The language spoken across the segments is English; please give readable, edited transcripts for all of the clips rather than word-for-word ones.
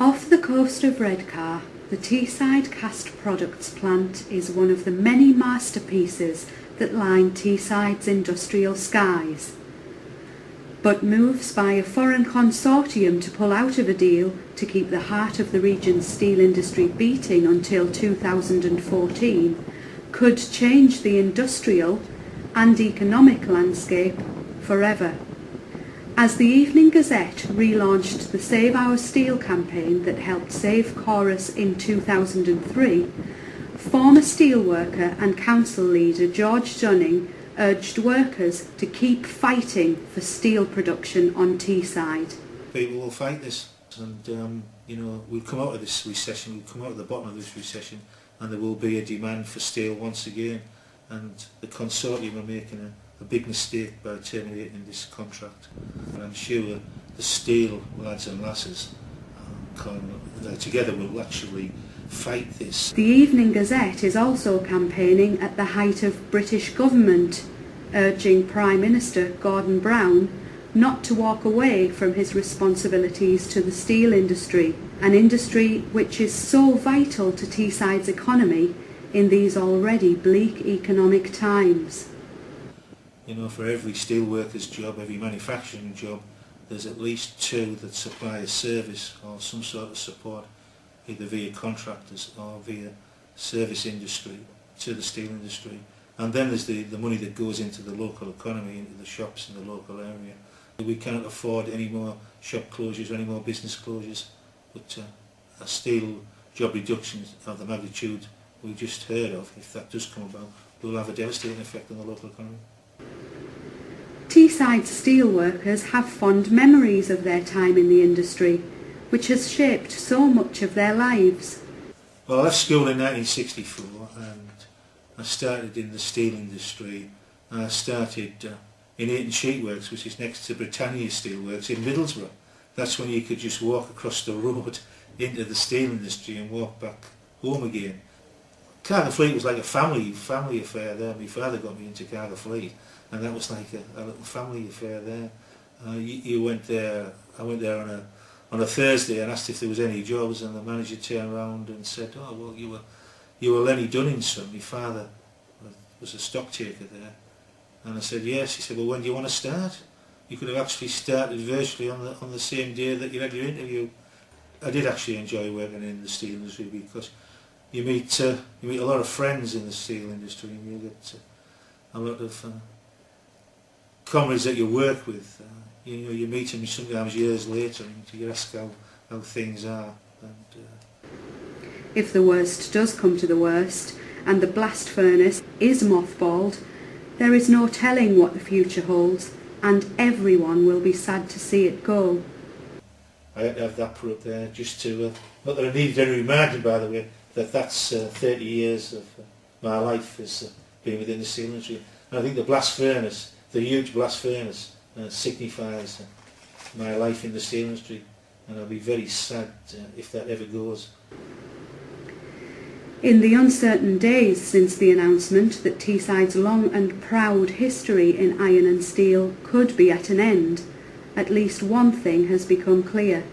Off the coast of Redcar, the Teesside Cast Products plant is one of the many masterpieces that line Teesside's industrial skies. But moves by a foreign consortium to pull out of a deal to keep the heart of the region's steel industry beating until 2014 could change the industrial and economic landscape forever. As the Evening Gazette relaunched the Save Our Steel campaign that helped save Cllr in 2003, former steelworker and council leader George Dunning urged workers to keep fighting for steel production on Teesside. People will fight this, and we'll come out of this recession, we'll come out of the bottom of this recession, and there will be a demand for steel once again, and the consortium are making a big mistake by terminating this contract. And I'm sure the steel lads and lasses together will actually fight this. The Evening Gazette is also campaigning at the height of British government, urging Prime Minister Gordon Brown not to walk away from his responsibilities to the steel industry, an industry which is so vital to Teesside's economy in these already bleak economic times. For every steelworker's job, every manufacturing job, there's at least two that supply a service or some sort of support, either via contractors or via service industry to the steel industry. And then there's the money that goes into the local economy, into the shops in the local area. We can't afford any more shop closures, any more business closures, but a steel job reduction of the magnitude we just heard of, if that does come about, will have a devastating effect on the local economy. Teesside's steelworkers have fond memories of their time in the industry, which has shaped so much of their lives. Well, I left school in 1964 and I started in the steel industry. I started in Ayton Sheetworks, which is next to Britannia Steelworks in Middlesbrough. That's when you could just walk across the road into the steel industry and walk back home again. Cllr Fleet was like a family affair there. My father got me into Cllr Fleet, and that was like a little family affair there. You went there. I went there on a Thursday and asked if there was any jobs, and the manager turned around and said, "Oh, well, you were Lenny Dunning's son. My father was a stock taker there." And I said, "Yes." He said, "Well, when do you want to start?" You could have actually started virtually on the same day that you had your interview. I did actually enjoy working in the steel industry because you meet a lot of friends in the steel industry, and you get a lot of comrades that you work with. You meet them sometimes years later, and you ask how things are. And, if the worst does come to the worst, and the blast furnace is mothballed, there is no telling what the future holds, and everyone will be sad to see it go. I had to have that put up there just to, not that I needed any reminding, by the way, that's 30 years of my life has been within the steel industry. And I think the blast furnace, the huge blast furnace, signifies my life in the steel industry, and I'll be very sad if that ever goes. In the uncertain days since the announcement that Teesside's long and proud history in iron and steel could be at an end, at least one thing has become clear.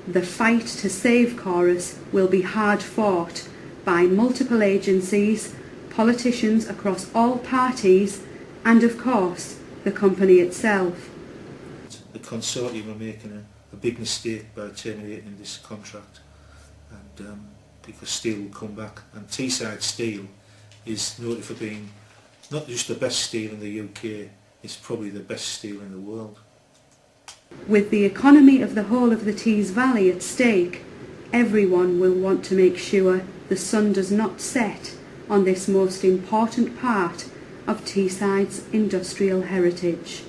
The fight to save Cllr will be hard fought by multiple agencies, politicians across all parties, and of course the company itself. The consortium are making a big mistake by terminating this contract, and because steel will come back, and Teesside Steel is noted for being not just the best steel in the UK, it's probably the best steel in the world. With the economy of the whole of the Tees Valley at stake, everyone will want to make sure the sun does not set on this most important part of Teesside's industrial heritage.